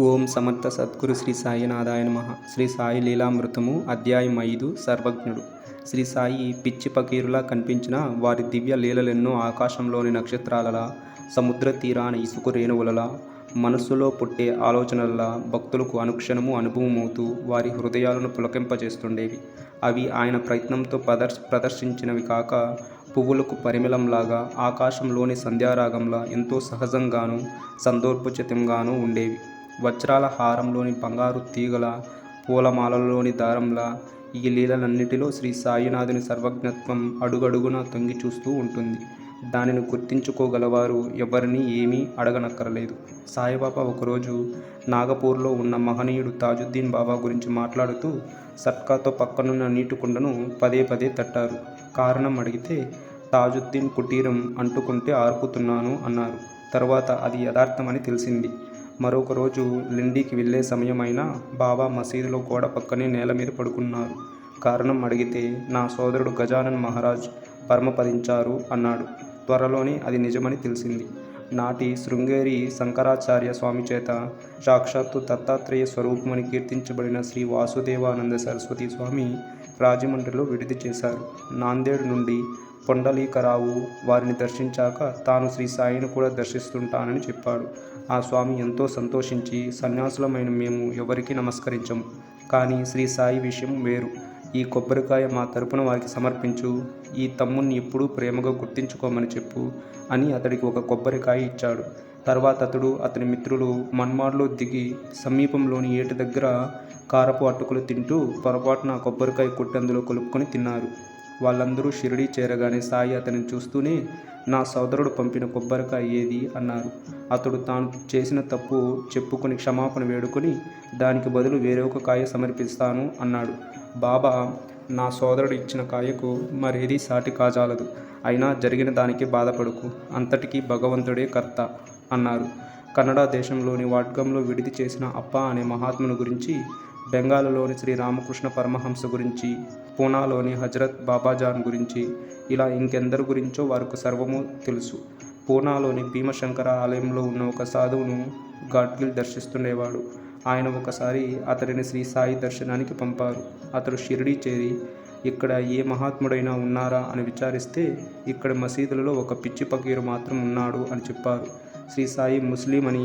ఓం సమర్థ సద్గురు శ్రీ సాయినాథాయ నమః. శ్రీ సాయి లీలామృతము అధ్యాయం 5. సర్వజ్ఞుడు. శ్రీ సాయి పిచ్చి పకీరులా కనిపించిన వారి దివ్య లీలలెన్నో ఆకాశంలోని నక్షత్రాలలా, సముద్ర తీరాన ఇసుక రేణువులలా, మనస్సులో పుట్టే ఆలోచనలలా భక్తులకు అనుక్షణము అనుభవమవుతూ వారి హృదయాలను పులకింపజేస్తుండేవి. అవి ఆయన ప్రయత్నంతో ప్రదర్శించినవి కాక, పువ్వులకు పరిమళంలాగా, ఆకాశంలోని సంధ్యారాగంలా ఎంతో సహజంగానూ సందర్భోచితంగానూ ఉండేవి. వజ్రాల హారంలోని బంగారు తీగల, పూలమాలలోని దారంలా ఈ లీలలన్నిటిలో శ్రీ సాయినాథుని సర్వజ్ఞత్వం అడుగడుగునా తొంగి చూస్తూ ఉంటుంది. దానిని గుర్తించుకోగలవారు ఎవరినీ ఏమీ అడగనక్కరలేదు. సాయిబాబా ఒకరోజు నాగపూర్లో ఉన్న మహనీయుడు తాజుద్దీన్ బాబా గురించి మాట్లాడుతూ సట్కాతో పక్కనున్న నీటి కుండను పదే పదే తట్టారు. కారణం అడిగితే, తాజుద్దీన్ కుటీరం అంటుకుంటే ఆర్పుతున్నాను అన్నారు. తర్వాత అది యథార్థమని తెలిసింది. మరొక రోజు లిండికి వెళ్ళే సమయం అయినా బాబా మసీదులో గోడ పక్కనే నేల మీద పడుకున్నారు. కారణం అడిగితే, నా సోదరుడు గజానన్ మహారాజ్ పరమపదించారు అన్నాడు. త్వరలోనే అది నిజమని తెలిసింది. నాటి శృంగేరి శంకరాచార్య స్వామి చేత సాక్షాత్తు దత్తాత్రేయ స్వరూపమని కీర్తించబడిన శ్రీ వాసుదేవానంద సరస్వతి స్వామి రాజమండ్రిలో విడిది చేశారు. నాందేడ్ నుండి పొండలీకరావు వారిని దర్శించాక తాను శ్రీ సాయిని కూడా దర్శిస్తుంటానని చెప్పాడు. ఆ స్వామి ఎంతో సంతోషించి, సన్యాసులమైన మేము ఎవరికీ నమస్కరించము, కానీ శ్రీ సాయి విషయం వేరు. ఈ కొబ్బరికాయ మా తరపున వారికి సమర్పించు, ఈ తమ్ముణ్ణి ఎప్పుడూ ప్రేమగా గుర్తించుకోమని చెప్పు అని అతడికి ఒక కొబ్బరికాయ ఇచ్చాడు. తర్వాత అతడు, అతని మిత్రులు మన్మాడ్లో దిగి సమీపంలోని ఏటి దగ్గర కారపు అటుకులు తింటూ పొరపాటున ఆ కొబ్బరికాయ కొట్టందులో కలుపుకొని తిన్నారు. వాళ్ళందరూ షిరిడీ చేరగానే సాయి అతనిని చూస్తూనే, నా సోదరుడు పంపిన కొబ్బరికాయ ఏది అన్నారు. అతడు తాను చేసిన తప్పు చెప్పుకొని క్షమాపణ వేడుకొని, దానికి బదులు వేరే ఒక కాయ సమర్పిస్తాను అన్నాడు. బాబా, నా సోదరుడు ఇచ్చిన కాయకు మరేదీ సాటి కాజాలదు. అయినా జరిగిన దానికి బాధపడుకు, అంతటికీ భగవంతుడే కర్త అన్నారు. కన్నడ దేశంలోని వాడ్గంలో విడిది చేసిన అప్ప అనే మహాత్ముని గురించి, బెంగాలులోని శ్రీ రామకృష్ణ పరమహంస గురించి, పూనాలోని హజరత్ బాబాజాన్ గురించి, ఇలా ఇంకెందరి గురించో వారికి సర్వము తెలుసు. పూనాలోని భీమశంకర ఆలయంలో ఉన్న ఒక సాధువును గాడ్గిల్ దర్శిస్తుండేవాడు. ఆయన ఒకసారి అతడిని శ్రీ సాయి దర్శనానికి పంపారు. అతడు షిరిడీ చేరి, ఇక్కడ ఏ మహాత్ముడైనా ఉన్నారా అని విచారిస్తే, ఇక్కడి మసీదులలో ఒక పిచ్చి పకీరు మాత్రం ఉన్నాడు అని చెప్పారు. శ్రీ సాయి ముస్లిం అని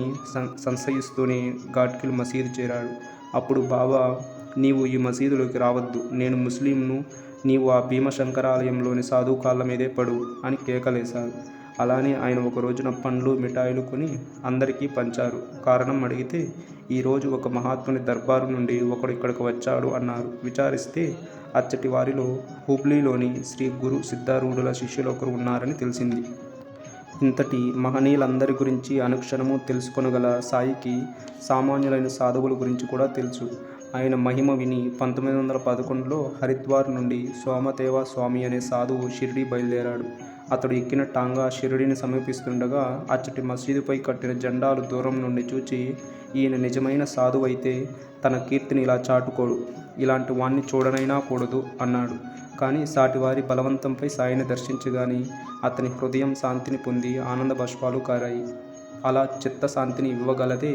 సంశయిస్తూనే గాడ్గిల్ మసీదు చేరాడు. అప్పుడు బాబా, నీవు ఈ మసీదులోకి రావద్దు, నేను ముస్లింను, నీవు ఆ భీమశంకరాలయంలోని సాధువు కాళ్ళ మీదే పడు అని కేకలేశారు. అలానే ఆయన ఒక రోజున పండ్లు, మిఠాయిలు కొని అందరికీ పంచారు. కారణం అడిగితే, ఈరోజు ఒక మహాత్ముని దర్బారు నుండి ఒకడు ఇక్కడికి వచ్చాడు అన్నారు. విచారిస్తే అచ్చటి వారిలో హుబ్లీలోని శ్రీ గురు సిద్ధారూఢుల శిష్యులు ఒకరు ఉన్నారని తెలిసింది. ఇంతటి మహనీయులందరి గురించి అనుక్షణము తెలుసుకొనగల సాయికి సామాన్యులైన సాధువుల గురించి కూడా తెలుసు. ఆయన మహిమ విని 1911లో హరిద్వార్ నుండి సోమదేవ స్వామి అనే సాధువు షిరిడీ బయలుదేరాడు. అతడు ఎక్కిన టాంగా షిరిడీని సమీపిస్తుండగా అచ్చటి మసీదుపై కట్టిన జెండాలు దూరం నుండి చూచి, ఈయన నిజమైన సాధువైతే తన కీర్తిని ఇలా చాటుకోడు, ఇలాంటి వాణ్ణి చూడనైనా కూడదు అన్నాడు. కానీ సాటివారి బలవంతంపై సాయిని దర్శించగాని అతని హృదయం శాంతిని పొంది ఆనంద బాష్పాలు కారాయి. అలా చిత్తశాంతిని ఇవ్వగలదే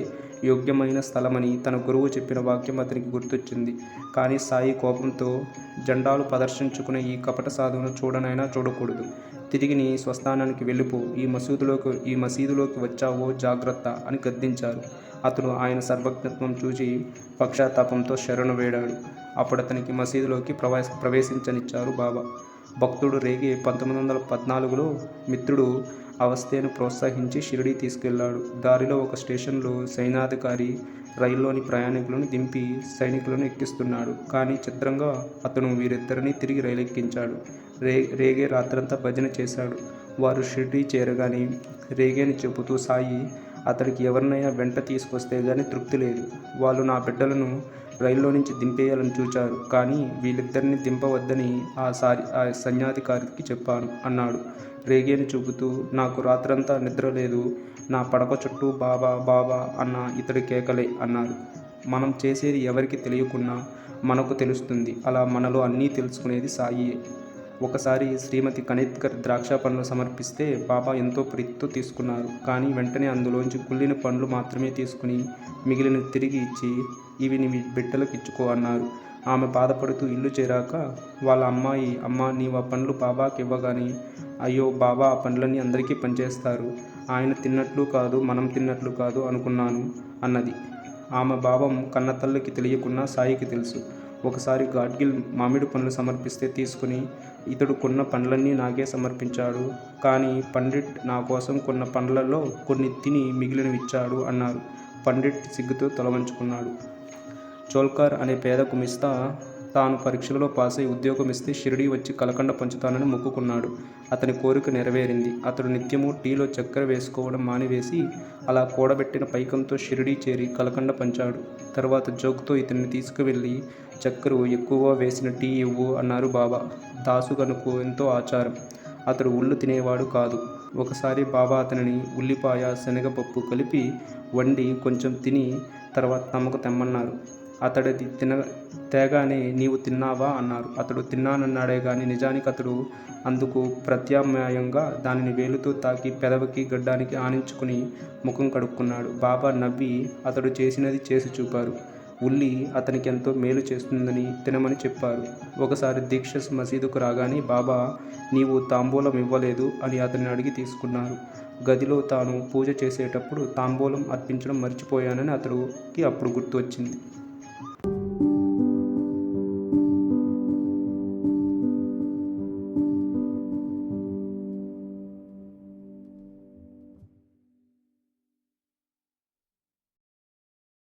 యోగ్యమైన స్థలమని తన గురువు చెప్పిన వాక్యం అతనికి గుర్తొచ్చింది. కానీ సాయి కోపంతో, జెండాలు ప్రదర్శించుకునే ఈ కపట సాధువును చూడనైనా చూడకూడదు, తిరిగి నీ స్వస్థానానికి వెళ్ళిపో, ఈ మసీదులోకి వచ్చావో జాగ్రత్త అని గద్దించారు. అతడు ఆయన సర్వజ్ఞత్వం చూసి పశ్చాత్తాపంతో శరణు వేడాడు. అప్పుడు అతనికి మసీదులోకి ప్రవేశించనిచ్చారు బాబా. భక్తుడు రేగే 1914లో మిత్రుడు అవస్థేను ప్రోత్సహించి షిరిడీ తీసుకెళ్లాడు. దారిలో ఒక స్టేషన్లో సైన్యాధికారి రైల్లోని ప్రయాణికులను దింపి సైనికులను ఎక్కిస్తున్నాడు. కానీ చిత్రంగా అతను వీరిద్దరినీ తిరిగి రైలు ఎక్కించాడు. రేగే రాత్రంతా భజన చేశాడు. వారు షిరిడీ చేరగానే రేగేని చెబుతూ సాయి, అతడికి ఎవరినైనా వెంట తీసుకొస్తే గానీ తృప్తి లేదు. వాళ్ళు నా బిడ్డలను రైల్లో నుంచి దింపేయాలని చూచారు, కానీ వీళ్ళిద్దరిని దింపవద్దని ఆ సైన్యాధికారికి చెప్పాను అన్నాడు. రేగేని చూపుతూ, నాకు రాత్రంతా నిద్ర లేదు, నా పడక చుట్టూ బాబా బాబా అన్న ఇతడి కేకలే అన్నారు. మనం చేసేది ఎవరికి తెలియకున్నా మనకు తెలుస్తుంది. అలా మనలో అన్నీ తెలుసుకునేది సాయియే. ఒకసారి శ్రీమతి కనిత్కర్ ద్రాక్ష పండ్లు సమర్పిస్తే బాబా ఎంతో ప్రీతితో తీసుకున్నారు. కానీ వెంటనే అందులోంచి కుళ్ళిన పండ్లు మాత్రమే తీసుకుని మిగిలిన తిరిగి ఇచ్చి, ఇవి నీ బిడ్డలకు ఇచ్చుకో అన్నారు. ఆమె బాధపడుతూ ఇల్లు చేరాక వాళ్ళ అమ్మాయి, అమ్మ నీవు ఆ పండ్లు బాబాకి ఇవ్వగాని, అయ్యో బాబా ఆ పండ్లన్నీ అందరికీ పనిచేస్తారు, ఆయన తిన్నట్లు కాదు మనం తిన్నట్లు కాదు అనుకున్నాను అన్నది. ఆమె భావం కన్నతల్లికి తెలియకున్నా సాయికి తెలుసు. ఒకసారి గాడ్గిల్ మామిడి పండ్లు సమర్పిస్తే తీసుకుని, ఇతడు కొన్న పండ్లన్నీ నాకే సమర్పించాడు, కానీ పండిట్ నా కోసం కొన్న పండ్లలో కొన్ని తిని మిగిలినవిచ్చాడు అన్నారు. పండిట్ సిగ్గుతో తలవంచుకున్నాడు. చోల్కర్ అనే పేద కుమిస్తా తాను పరీక్షలలో పాసై ఉద్యోగం ఇస్తే షిరిడీ వచ్చి కలకండ పంచుతానని మొక్కుకున్నాడు. అతని కోరిక నెరవేరింది. అతడు నిత్యము టీలో చక్కెర వేసుకోవడం మానివేసి అలా కూడబెట్టిన పైకంతో షిరిడీ చేరి కలకండ పంచాడు. తర్వాత జోకుతో ఇతన్ని తీసుకువెళ్ళి చక్కెర ఎక్కువగా వేసిన టీ ఇవ్వు అన్నారు బాబా. దాసు కనుకు ఎంతో ఆచారం. అతడు ఉళ్ళు తినేవాడు కాదు. ఒకసారి బాబా అతనిని ఉల్లిపాయ శనగపప్పు కలిపి వండి కొంచెం తిని తర్వాత తమకు తెమ్మన్నారు. అతడిది తేగానే నీవు తిన్నావా అన్నారు. అతడు తిన్నానన్నాడే గాని నిజానికి అతడు అందుకు ప్రత్యామ్నాయంగా దానిని వేలుతో తాకి పెదవికి గడ్డానికి ఆనించుకుని ముఖం కడుక్కున్నాడు. బాబా నవ్వి అతడు చేసినది చేసి చూపారు. ఉల్లి అతనికి ఎంతో మేలు చేస్తుందని తినమని చెప్పారు. ఒకసారి దీక్షస్ మసీదుకు రాగానే బాబా నీవు తాంబూలం ఇవ్వలేదు అని అతన్ని అడిగి తీసుకున్నారు. గదిలో తాను పూజ చేసేటప్పుడు తాంబూలం అర్పించడం మర్చిపోయానని అతడికి అప్పుడు గుర్తు వచ్చింది.